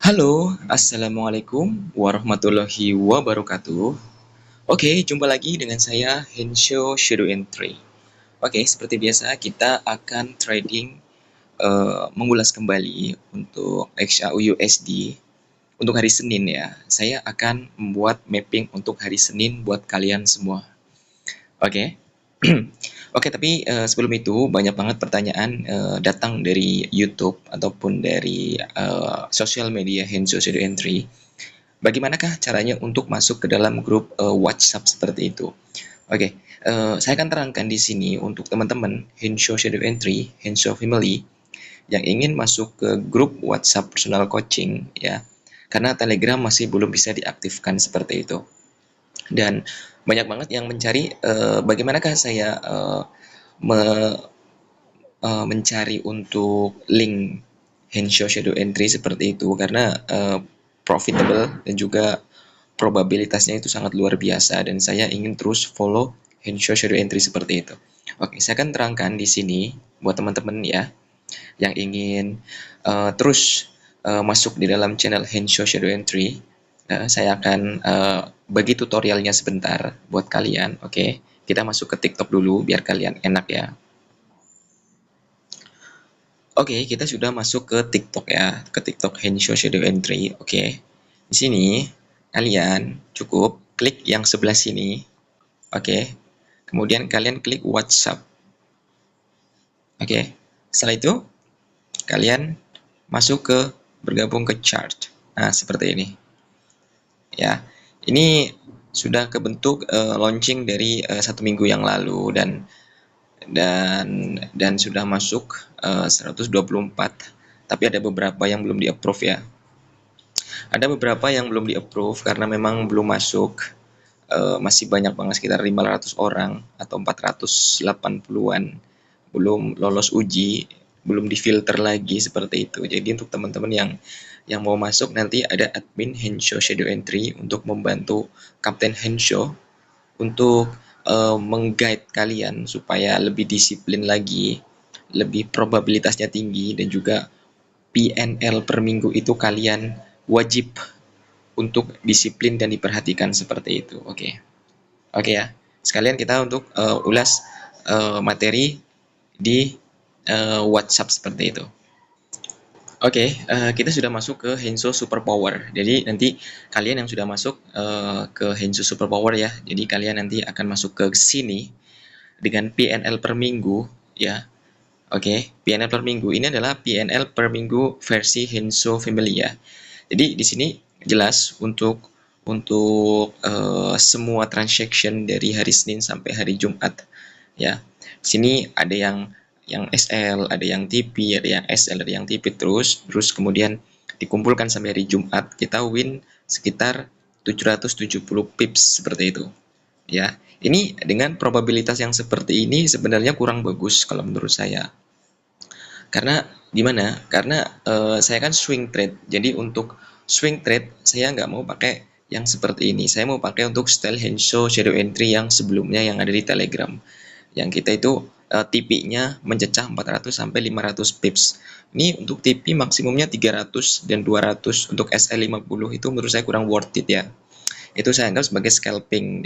Halo, Assalamualaikum warahmatullahi wabarakatuh. Oke, jumpa lagi dengan saya Hensho Shadow Entry. Oke, seperti biasa kita akan trading mengulas kembali untuk XAUUSD untuk hari Senin ya. Saya akan membuat mapping untuk hari Senin buat kalian semua. Oke. Oke, tapi sebelum itu banyak banget pertanyaan datang dari YouTube ataupun dari sosial media Hensho Shadow Entry. Bagaimanakah caranya untuk masuk ke dalam grup WhatsApp seperti itu? Oke, saya akan terangkan di sini untuk teman-teman Hensho Shadow Entry, Hensho Family yang ingin masuk ke grup WhatsApp personal coaching ya. Karena Telegram masih belum bisa diaktifkan seperti itu. Dan banyak banget yang mencari bagaimanakah saya me- mencari untuk link Hensho Shadow Entry seperti itu karena profitable dan juga probabilitasnya itu sangat luar biasa dan saya ingin terus follow Hensho Shadow Entry seperti itu. Oke, saya akan terangkan di sini buat teman-teman ya yang ingin terus masuk di dalam channel Hensho Shadow Entry. Saya akan bagi tutorialnya sebentar buat kalian. Oke, kita masuk ke TikTok dulu biar kalian enak ya. Oke, kita sudah masuk ke TikTok ya, ke TikTok Hensho Shadow Entry. Oke, di sini kalian cukup klik yang sebelah sini. Oke, kemudian kalian klik WhatsApp. Oke, setelah itu kalian masuk ke bergabung ke chart. Nah, seperti ini. Ya, ini sudah kebentuk launching dari 1 minggu yang lalu dan sudah masuk 124. Tapi ada beberapa yang belum di-approve ya. Ada beberapa yang belum di-approve karena memang belum masuk. Masih banyak banget sekitar 500 orang atau 480-an belum lolos uji, belum difilter lagi seperti itu. Jadi untuk teman-teman yang mau masuk nanti ada admin Hensho Shadow Entry untuk membantu Kapten Hensho untuk mengguide kalian supaya lebih disiplin lagi, lebih probabilitasnya tinggi dan juga PNL per minggu itu kalian wajib untuk disiplin dan diperhatikan seperti itu. Oke. Oke ya. Sekalian kita untuk ulas materi di WhatsApp seperti itu. Oke, kita sudah masuk ke Hensho Superpower. Jadi nanti kalian yang sudah masuk ke Hensho Superpower ya. Jadi kalian nanti akan masuk ke sini dengan PNL per minggu ya. Oke, PNL per minggu ini adalah PNL per minggu versi Hensho Family ya. Jadi di sini jelas untuk semua transaction dari hari Senin sampai hari Jumat ya. Di sini ada yang SL, ada yang TP, ada yang SL, ada yang TP terus kemudian dikumpulkan sampai hari Jumat kita win sekitar 770 pips seperti itu. Ya, ini dengan probabilitas yang seperti ini sebenarnya kurang bagus kalau menurut saya. Karena gimana? Karena saya kan swing trade. Jadi untuk swing trade saya nggak mau pakai yang seperti ini. Saya mau pakai untuk style Hensho Shadow Entry yang sebelumnya yang ada di Telegram. Yang kita itu TP-nya mencecah 400 sampai 500 pips. Ini untuk TP maksimumnya 300 dan 200. Untuk SL50 itu menurut saya kurang worth it ya. Itu saya anggap sebagai scalping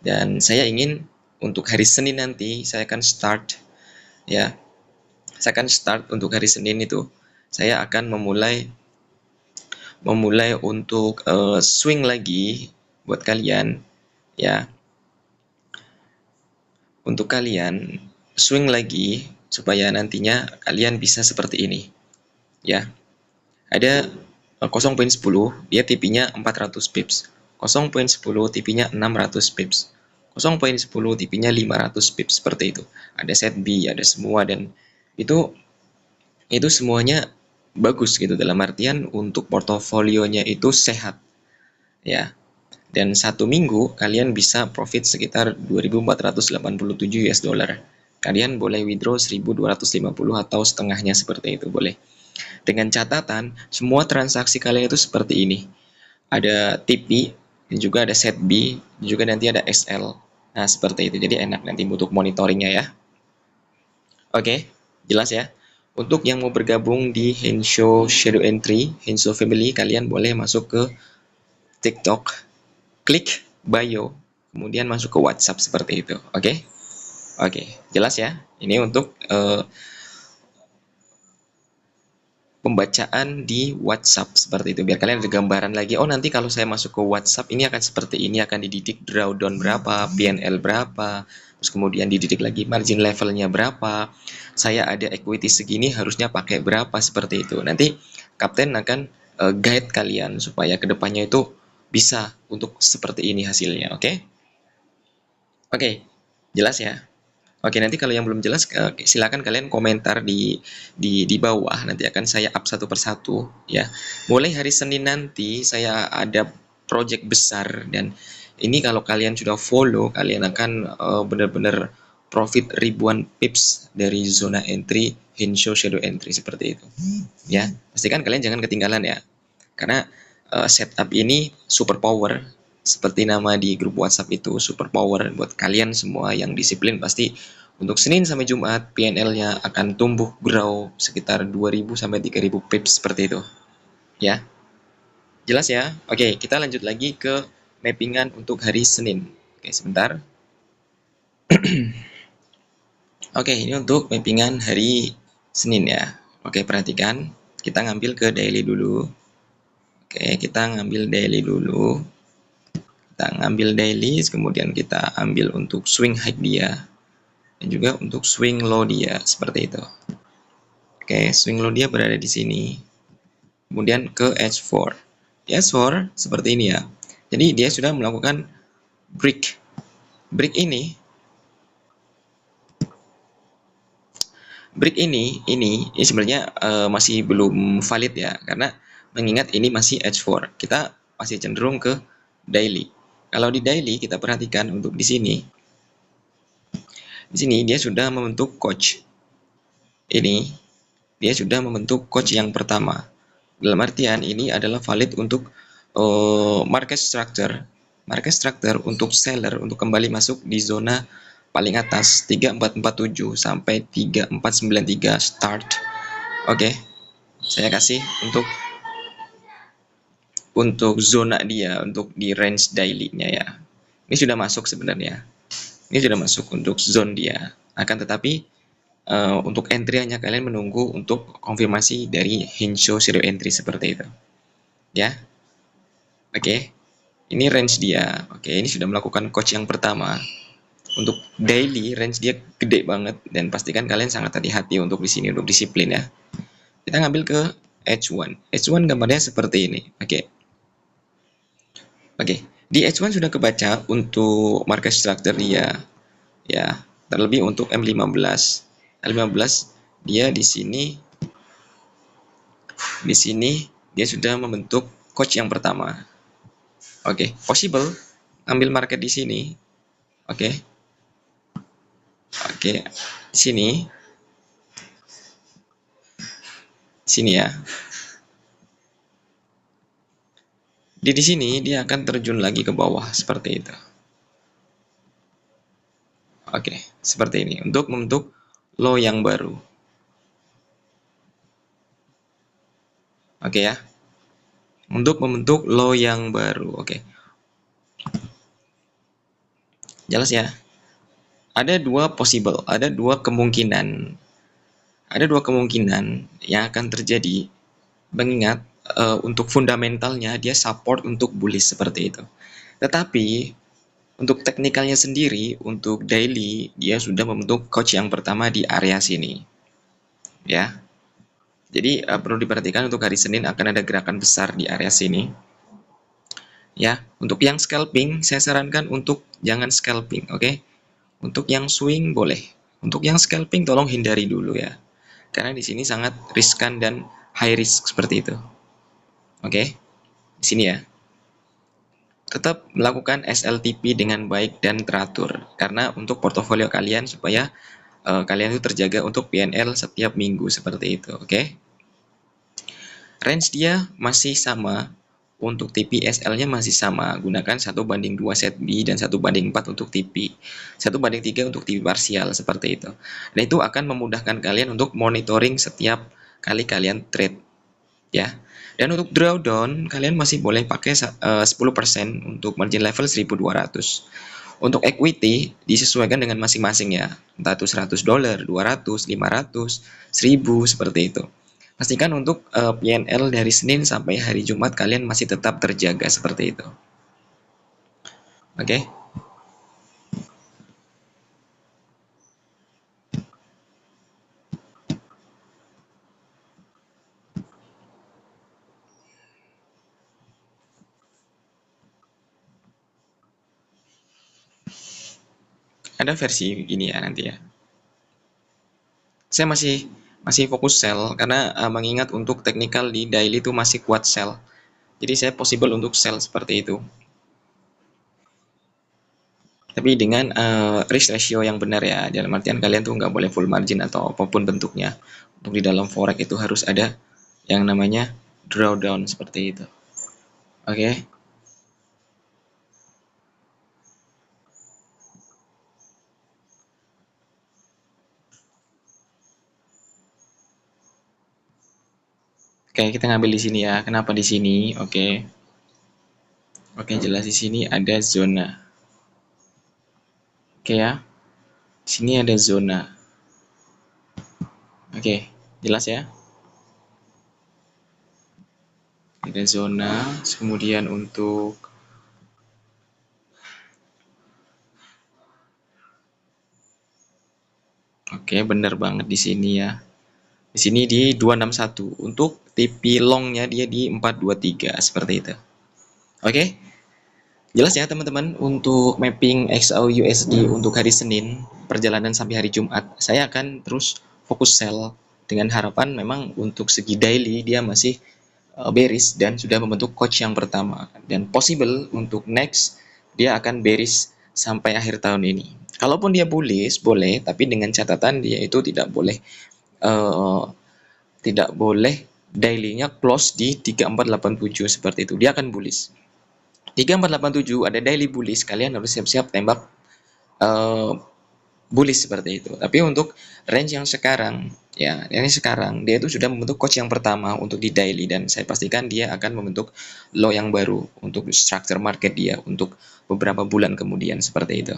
dan saya ingin untuk hari Senin nanti saya akan start ya. Saya akan start untuk hari Senin itu. Saya akan memulai untuk swing lagi buat kalian ya. Untuk kalian swing lagi supaya nantinya kalian bisa seperti ini ya. Ada 0.10 dia TP-nya 400 pips. 0.10 TP-nya 600 pips. 0.10 TP-nya 500 pips seperti itu. Ada set B, ada semua dan itu semuanya bagus gitu dalam artian untuk portofolionya itu sehat ya. Dan 1 minggu kalian bisa profit sekitar 2.487 US dollar. Kalian boleh withdraw 1.250 atau setengahnya seperti itu boleh. Dengan catatan semua transaksi kalian itu seperti ini. Ada TP, dan juga ada set B, dan juga nanti ada SL. Nah, seperti itu. Jadi enak nanti untuk monitoringnya ya. Oke, jelas ya. Untuk yang mau bergabung di Hensho Shadow Entry, Hensho Family, kalian boleh masuk ke TikTok, klik bio, kemudian masuk ke WhatsApp seperti itu. Oke? Oke, jelas ya? Ini untuk pembacaan di WhatsApp seperti itu, biar kalian ada gambaran lagi. Oh, nanti kalau saya masuk ke WhatsApp ini akan seperti ini, akan dididik drawdown berapa, PNL berapa, terus kemudian dididik lagi margin levelnya berapa, saya ada equity segini harusnya pakai berapa, seperti itu. Nanti kapten akan guide kalian supaya kedepannya itu bisa untuk seperti ini hasilnya. Oke? Oke, jelas ya? Oke, nanti kalau yang belum jelas silakan kalian komentar di bawah, nanti akan saya up satu persatu ya. Mulai hari Senin nanti saya ada project besar, dan ini kalau kalian sudah follow, kalian akan benar-benar profit ribuan pips dari zona entry Hensho Shadow Entry seperti itu. Ya, pastikan kalian jangan ketinggalan ya. Karena setup ini super power, seperti nama di grup WhatsApp itu, super power buat kalian semua yang disiplin. Pasti untuk Senin sampai Jumat PNL-nya akan tumbuh grow sekitar 2000 sampai 3000 pips seperti itu. Ya. Jelas ya? Oke, kita lanjut lagi ke mappingan untuk hari Senin. Oke, sebentar. Oke, ini untuk mappingan hari Senin ya. Oke, perhatikan. Kita ngambil ke daily dulu. Oke, kita ngambil daily dulu. Kita ngambil daily, kemudian kita ambil untuk swing high dia, dan juga untuk swing low dia, seperti itu. Oke, swing low dia berada di sini. Kemudian ke H4. Di H4 seperti ini ya. Jadi dia sudah melakukan break. Break ini sebenarnya masih belum valid ya, karena mengingat ini masih H4. Kita masih cenderung ke daily. Kalau di daily kita perhatikan untuk di sini. Di sini dia sudah membentuk coach. Ini dia sudah membentuk coach yang pertama. Dalam artian ini adalah valid untuk market structure. Market structure untuk seller untuk kembali masuk di zona paling atas 3447 sampai 3493 start. Oke. Saya kasih untuk zona dia, untuk di range daily-nya ya. Ini sudah masuk sebenarnya. Ini sudah masuk untuk zone dia. Akan tetapi untuk entry hanya kalian menunggu untuk konfirmasi dari Hensho Shadow Entry seperti itu. Ya. Oke. Ini range dia. Oke, ini sudah melakukan coach yang pertama. Untuk daily range dia gede banget, dan pastikan kalian sangat hati-hati untuk di sini, untuk disiplin ya. Kita ngambil ke H1. H1 gambarnya seperti ini. Oke. Oke, di H1 sudah kebaca untuk market structure dia, ya, terlebih untuk M15. M15 dia di sini dia sudah membentuk coach yang pertama. Oke, possible ambil market di sini. Oke, di sini ya. Di sini dia akan terjun lagi ke bawah seperti itu. Oke, seperti ini untuk membentuk low yang baru. Oke ya. Untuk membentuk low yang baru. Oke. Jelas ya? Ada dua possible, ada dua kemungkinan. Ada dua kemungkinan yang akan terjadi, mengingat untuk fundamentalnya dia support untuk bullish seperti itu. Tetapi untuk teknikalnya sendiri, untuk daily dia sudah membentuk coach yang pertama di area sini. Ya. Jadi perlu diperhatikan untuk hari Senin akan ada gerakan besar di area sini. Ya, untuk yang scalping saya sarankan untuk jangan scalping, oke? Untuk yang swing boleh. Untuk yang scalping tolong hindari dulu ya. Karena di sini sangat riskan dan high risk seperti itu. Oke, di sini ya. Tetap melakukan SLTP dengan baik dan teratur, karena untuk portofolio kalian supaya kalian itu terjaga untuk PNL setiap minggu seperti itu. Oke. Range dia masih sama Untuk TP/SL-nya masih sama, gunakan 1:2 set B dan 1:4 untuk TP. 1:3 untuk TP parsial, seperti itu. Dan itu akan memudahkan kalian untuk monitoring setiap kali kalian trade, ya. Dan untuk drawdown, kalian masih boleh pakai 10% untuk margin level 1.200. Untuk equity disesuaikan dengan masing-masing ya, entah itu $100, 200, 500, 1000, seperti itu. Pastikan untuk PNL dari Senin sampai hari Jumat kalian masih tetap terjaga seperti itu. Oke. Ada versi ini ya nanti ya. Saya masih fokus sell karena mengingat untuk technical di daily itu masih kuat sell. Jadi saya possible untuk sell seperti itu. Tapi dengan risk ratio yang benar ya, dalam artian kalian tuh nggak boleh full margin atau apapun bentuknya. Untuk di dalam forex itu harus ada yang namanya drawdown seperti itu. Oke. Oke, kita ngambil di sini ya. Kenapa di sini? Oke. Oke, jelas di sini ada zona. Oke ya. Di sini ada zona. Oke, jelas ya. Ada zona, kemudian untuk oke, benar banget di sini ya. Di sini di 261. Untuk TP longnya dia di 423 seperti itu. Oke. Jelas ya teman-teman, untuk mapping XAU USD untuk hari Senin, perjalanan sampai hari Jumat, saya akan terus fokus sell dengan harapan memang untuk segi daily dia masih bearish dan sudah membentuk coach yang pertama, dan possible untuk next dia akan bearish sampai akhir tahun ini. Kalaupun dia bullish boleh, tapi dengan catatan dia itu tidak boleh uh, daily-nya close di 3487 seperti itu. Dia akan bullish. 3487 ada daily bullish, kalian harus siap-siap tembak uh, bullish seperti itu. Tapi untuk range yang sekarang, ya ini sekarang dia itu sudah membentuk coach yang pertama untuk di daily, dan saya pastikan dia akan membentuk low yang baru untuk structure market dia untuk beberapa bulan kemudian seperti itu.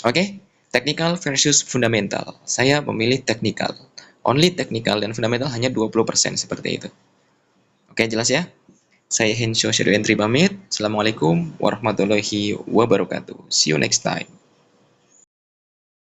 Oke, technical versus fundamental. Saya memilih technical. Only technical dan fundamental hanya 20% seperti itu. Oke, jelas ya? Saya Hensho Shadow Entry pamit. Assalamualaikum warahmatullahi wabarakatuh. See you next time.